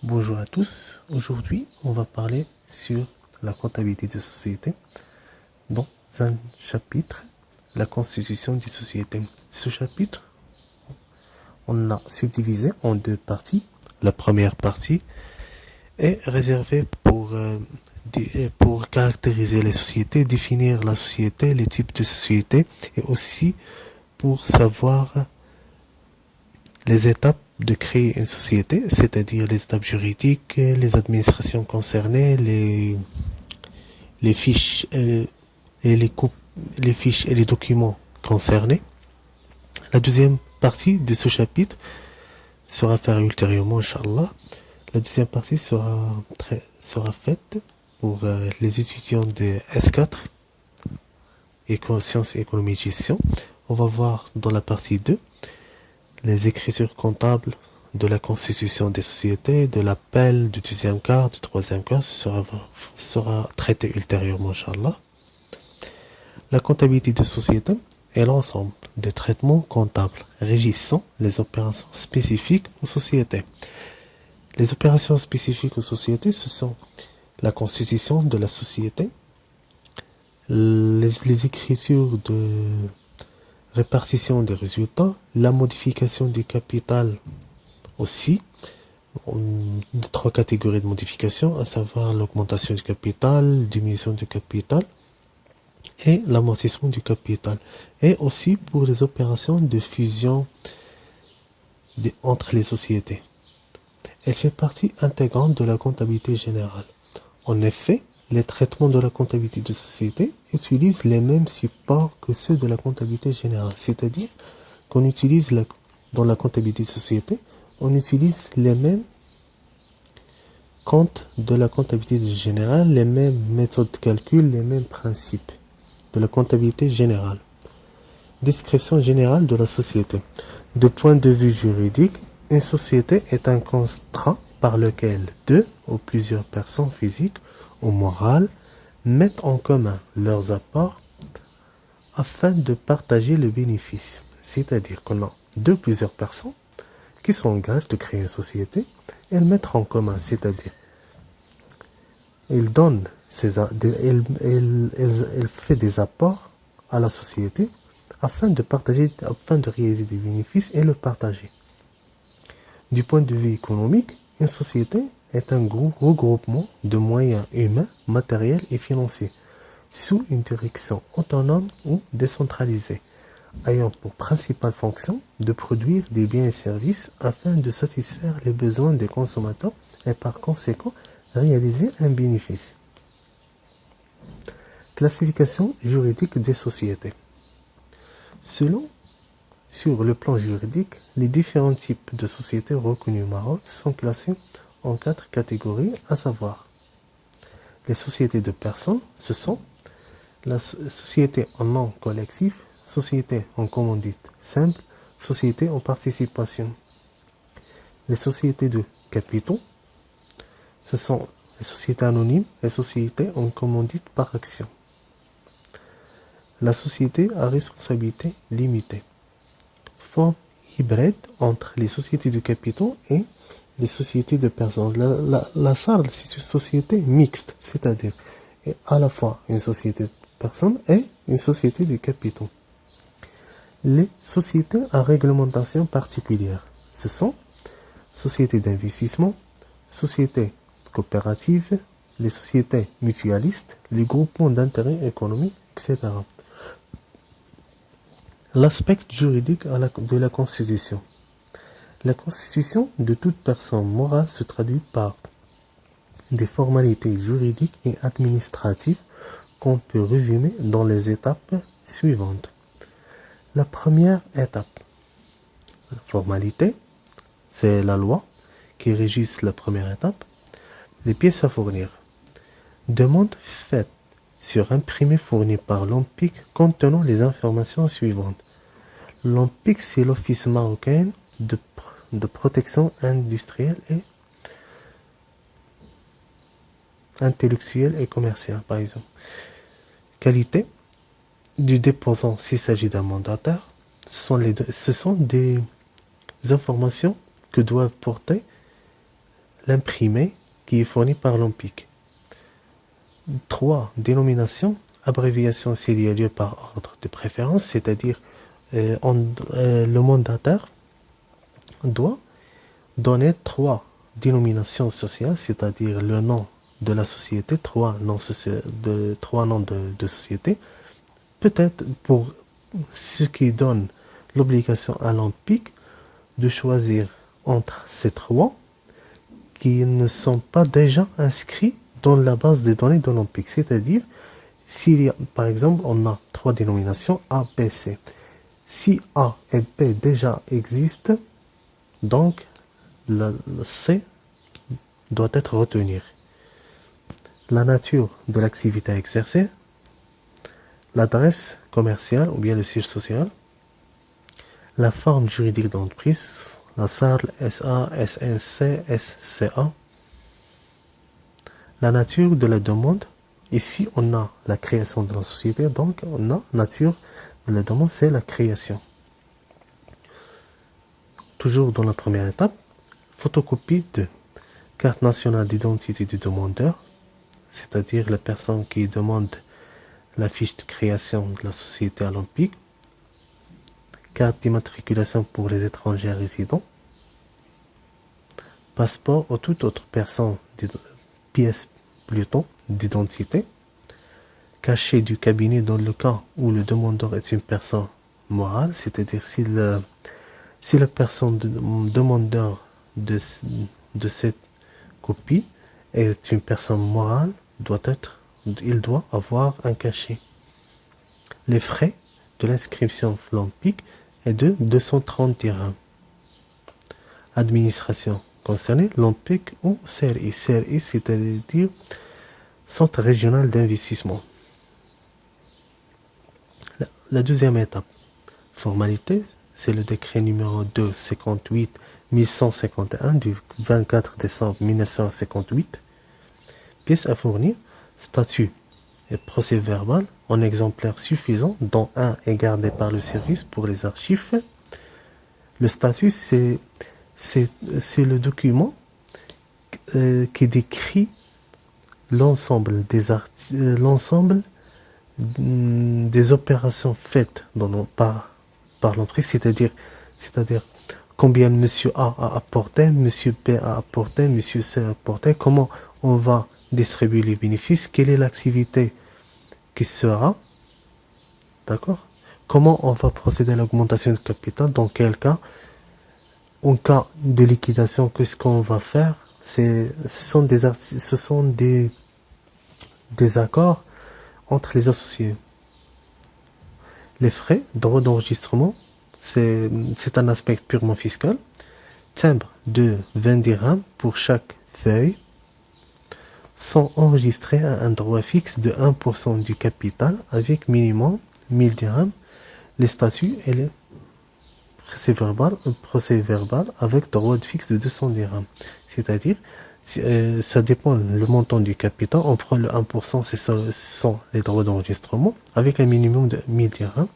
Bonjour à tous. Aujourd'hui, on va parler sur la comptabilité de société dans un chapitre, la constitution des sociétés. Ce chapitre, on l'a subdivisé en deux parties. La première partie est réservée pour caractériser les sociétés, définir la société, les types de sociétés et aussi pour savoir les étapes de créer une société, c'est-à-dire les étapes juridiques, les administrations concernées, les fiches et les fiches et les documents concernés. La deuxième partie de ce chapitre sera faite ultérieurement, Inch'Allah. La deuxième partie sera faite pour les étudiants de S4 et sciences, économie, gestion. On va voir dans la partie 2 les écritures comptables de la constitution des sociétés, de l'appel, du deuxième quart, du troisième quart, sera traité ultérieurement, Inch'Allah. La comptabilité des sociétés est l'ensemble des traitements comptables régissant les opérations spécifiques aux sociétés. Les opérations spécifiques aux sociétés, ce sont la constitution de la société, les écritures de répartition des résultats, la modification du capital aussi, trois catégories de modification, à savoir l'augmentation du capital, diminution du capital et l'amortissement du capital. Et aussi pour les opérations de fusion entre les sociétés. Elle fait partie intégrante de la comptabilité générale. En effet, les traitements de la comptabilité de société utilisent les mêmes supports que ceux de la comptabilité générale. C'est-à-dire qu'on utilise dans la comptabilité de société, on utilise les mêmes comptes de la comptabilité générale, les mêmes méthodes de calcul, les mêmes principes de la comptabilité générale. Description générale de la société. De point de vue juridique, une société est un contrat par lequel deux ou plusieurs personnes physiques ou morales mettent en commun leurs apports afin de partager le bénéfice. C'est-à-dire qu'on a deux ou plusieurs personnes qui s'engagent de créer une société et elles mettent en commun, c'est-à-dire elles donnent elles fait des apports à la société afin de réaliser des bénéfices et le partager. Du point de vue économique, une société est un regroupement de moyens humains, matériels et financiers sous une direction autonome ou décentralisée, ayant pour principale fonction de produire des biens et services afin de satisfaire les besoins des consommateurs et par conséquent réaliser un bénéfice. Classification juridique des sociétés. Sur le plan juridique, les différents types de sociétés reconnues au Maroc sont classés en 4 catégories, à savoir les sociétés de personnes, ce sont la société en nom collectif, société en commandite simple, société en participation. Les sociétés de capitaux, ce sont les sociétés anonymes et les sociétés en commandite par action. La société à responsabilité limitée. Forme hybride entre les sociétés de capitaux et les sociétés de personnes. La SARL, c'est une société mixte, c'est-à-dire à la fois une société de personnes et une société de capitaux. Les sociétés à réglementation particulière, ce sont sociétés d'investissement, sociétés coopératives, les sociétés mutualistes, les groupements d'intérêt économique, etc. L'aspect juridique de la Constitution. La Constitution de toute personne morale se traduit par des formalités juridiques et administratives qu'on peut résumer dans les étapes suivantes. La première étape, la formalité, c'est la loi qui régisse la première étape. Les pièces à fournir. Demande faite sur imprimé fourni par l'OMPIC contenant les informations suivantes. L'OMPIC, c'est l'Office marocain de protection industrielle et intellectuelle et commerciale, par exemple. Qualité du déposant s'il s'agit d'un mandataire. Ce sont des informations que doivent porter l'imprimé qui est fourni par l'OMPIC. 3. Dénomination, abréviation s'il y a lieu par ordre de préférence, c'est-à-dire le mandataire doit donner 3 dénominations sociales, c'est-à-dire le nom de la société, 3 noms de société, peut-être pour ce qui donne l'obligation à l'OMPIC de choisir entre ces 3 qui ne sont pas déjà inscrits dans la base des données de l'OMPIC. C'est-à-dire, s'il y a, par exemple, on a 3 dénominations A, B, C. Si A et B déjà existent, donc le C doit être retenu. La nature de l'activité exercée, l'adresse commerciale ou bien le siège social, la forme juridique d'entreprise, la SARL, SA, SNC, SCA, la nature de la demande. Ici, on a la création de la société, donc on a nature de la demande, c'est la création. Toujours dans la première étape, photocopie de carte nationale d'identité du demandeur, c'est-à-dire la personne qui demande la fiche de création de la société à l'OMPIC, carte d'immatriculation pour les étrangers résidents, passeport ou toute autre personne, pièce plutôt d'identité, cachet du cabinet dans le cas où le demandeur est une personne morale, c'est-à-dire si la personne demandeur de cette copie est une personne morale, il doit avoir un cachet. Les frais de l'inscription l'OMPIC est de 230 dirhams. Administration concernée, l'OMPIC ou CRI. CRI, c'est-à-dire Centre régional d'investissement. La deuxième étape, formalité, c'est le décret numéro 258-1151 du 24 décembre 1958. Pièces à fournir, statut et procès verbal en exemplaires suffisants, dont un est gardé par le service pour les archives. Le statut, c'est le document qui décrit l'ensemble des opérations faites par l'entreprise, c'est-à-dire combien monsieur A a apporté, monsieur B a apporté, monsieur C a apporté, comment on va distribuer les bénéfices, quelle est l'activité qui sera, d'accord? Comment on va procéder à l'augmentation du capital, dans quel cas, en cas de liquidation, qu'est-ce qu'on va faire? Ce sont des accords entre les associés. Les frais, droit d'enregistrement, c'est un aspect purement fiscal. Timbre de 20 dirhams pour chaque feuille sont enregistrés à un droit fixe de 1% du capital avec minimum 1000 dirhams. Les statuts et les procès verbal avec droit fixe de 200 dirhams. C'est-à-dire, ça dépend le montant du capital. On prend le 1%, ce sont les droits d'enregistrement, avec un minimum de 1000 dirhams.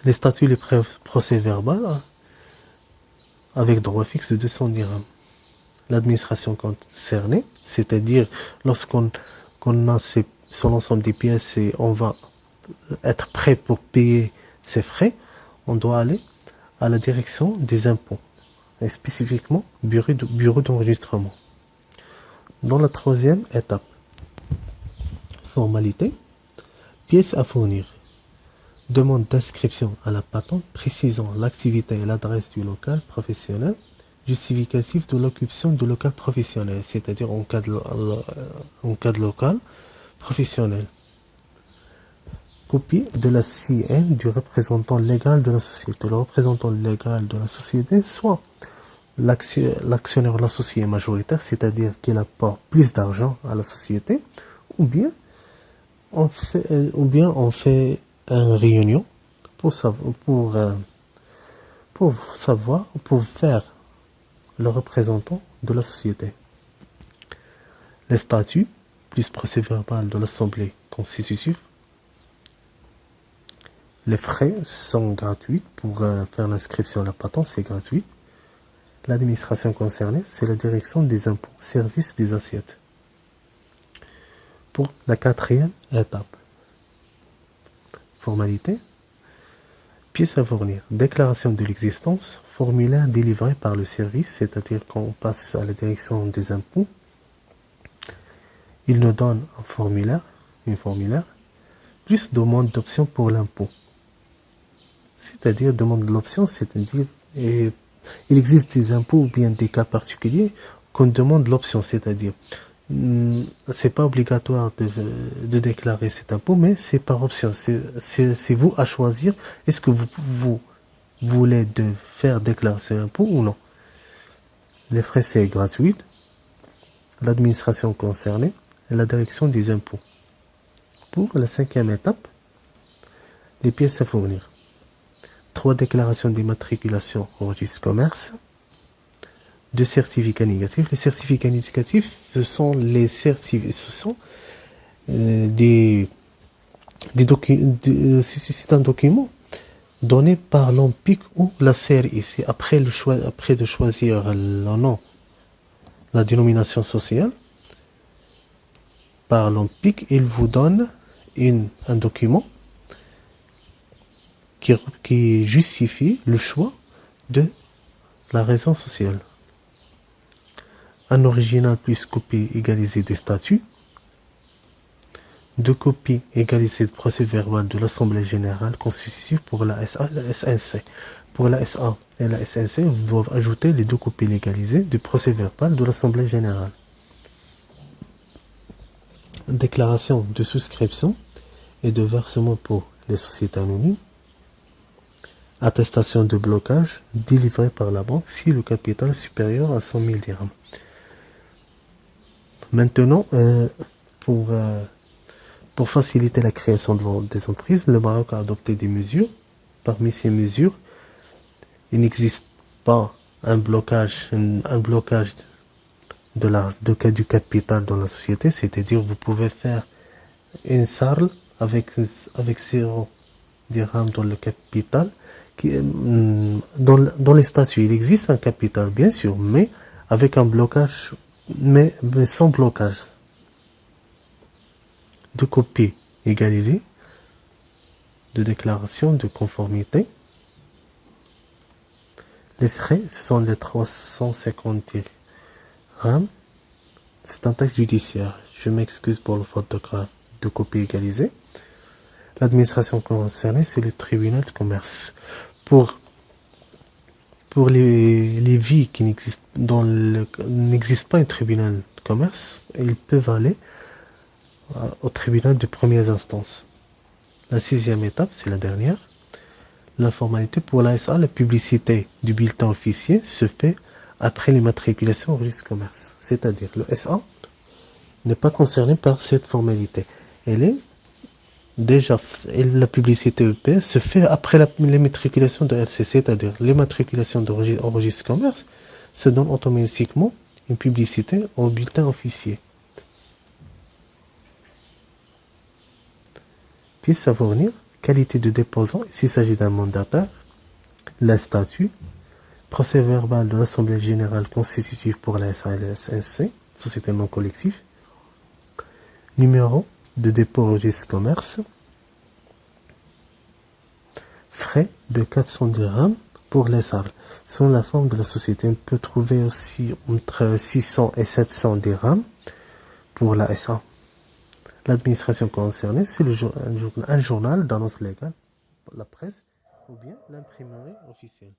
Les statuts, les procès verbal avec droit fixe de 200 dirhams. L'administration concernée, c'est-à-dire lorsqu'on a sur l'ensemble des pièces et on va être prêt pour payer ces frais, on doit aller à la direction des impôts, et spécifiquement bureau d'enregistrement. Dans la troisième étape, formalité, pièces à fournir. Demande d'inscription à la patente précisant l'activité et l'adresse du local professionnel, justificatif de l'occupation du local professionnel, c'est-à-dire en cas de local professionnel. Copie de la CN du représentant légal de la société. Le représentant légal de la société, soit l'actionnaire, l'associé majoritaire, c'est-à-dire qu'il apporte plus d'argent à la société, ou bien on fait une réunion pour faire le représentant de la société. Les statuts, plus procès verbal de l'Assemblée constitutive. Les frais sont gratuits pour faire l'inscription à la patente, c'est gratuit. L'administration concernée, c'est la direction des impôts, service des assiettes. Pour la quatrième étape, formalité, pièce à fournir, déclaration de l'existence, formulaire délivré par le service, c'est-à-dire qu'on passe à la direction des impôts. Il nous donne un formulaire, plus demande d'option pour l'impôt. C'est-à-dire demande de l'option, c'est-à-dire il existe des impôts ou bien des cas particuliers qu'on demande l'option, c'est-à-dire c'est pas obligatoire de déclarer cet impôt, mais c'est par option. C'est vous à choisir. Est-ce que vous voulez faire déclarer cet impôt ou non? Les frais, c'est gratuit. L'administration concernée et la direction des impôts. Pour la cinquième étape, les pièces à fournir. 3 déclarations d'immatriculation au registre commerce. 2 certificats négatifs. Les certificats négatifs, ce sont des documents. C'est un document donné par l'OMPIC ou la CRI. Après de choisir le nom, la dénomination sociale, par l'OMPIC, il vous donne un document qui justifie le choix de la raison sociale. Un original plus copie égalisée des statuts. 2 copies égalisées de procès-verbal de l'Assemblée générale constitutive pour la SA et la SNC. Pour la SA et la SNC, vous doivez ajouter les 2 copies légalisées du procès-verbal de l'Assemblée générale. Déclaration de souscription et de versement pour les sociétés anonymes. Attestation de blocage délivrée par la banque si le capital est supérieur à 100 000 dirhams. Maintenant, pour faciliter la création des entreprises, le Maroc a adopté des mesures. Parmi ces mesures, il n'existe pas un blocage du capital dans la société, c'est-à-dire vous pouvez faire une SARL avec 0 dirham dans le capital. Dans les statuts, il existe un capital, bien sûr, mais avec un blocage, mais sans blocage. 2 copies égalisées de déclaration de conformité. Les frais, ce sont les 350 dirhams. C'est un texte judiciaire. Je m'excuse pour le faute de grave de copies égalisées. L'administration concernée, c'est le tribunal de commerce. Pour les vies qui n'existe pas un tribunal de commerce, ils peuvent aller au tribunal de première instance. La 6e étape, c'est la dernière. La formalité pour la SA, la publicité du bulletin officier se fait après l'immatriculation au registre commerce. C'est-à-dire, le SA n'est pas concerné par cette formalité. La publicité EPS se fait après l'immatriculation de LCC, c'est-à-dire l'immatriculation au registre commerce se donne automatiquement une publicité au bulletin officier. Pièce à fournir, qualité de déposant, s'il s'agit d'un mandataire, la statut, procès verbal de l'Assemblée générale constitutive pour la SA et la SNC, société non collective, numéro de dépôt au registre commerce, frais de 400 dirhams pour les SARL. Selon la forme de la société, on peut trouver aussi entre 600 et 700 dirhams pour la SA. L'administration concernée, c'est un journal d'annonce légale, la presse ou bien l'imprimerie officielle.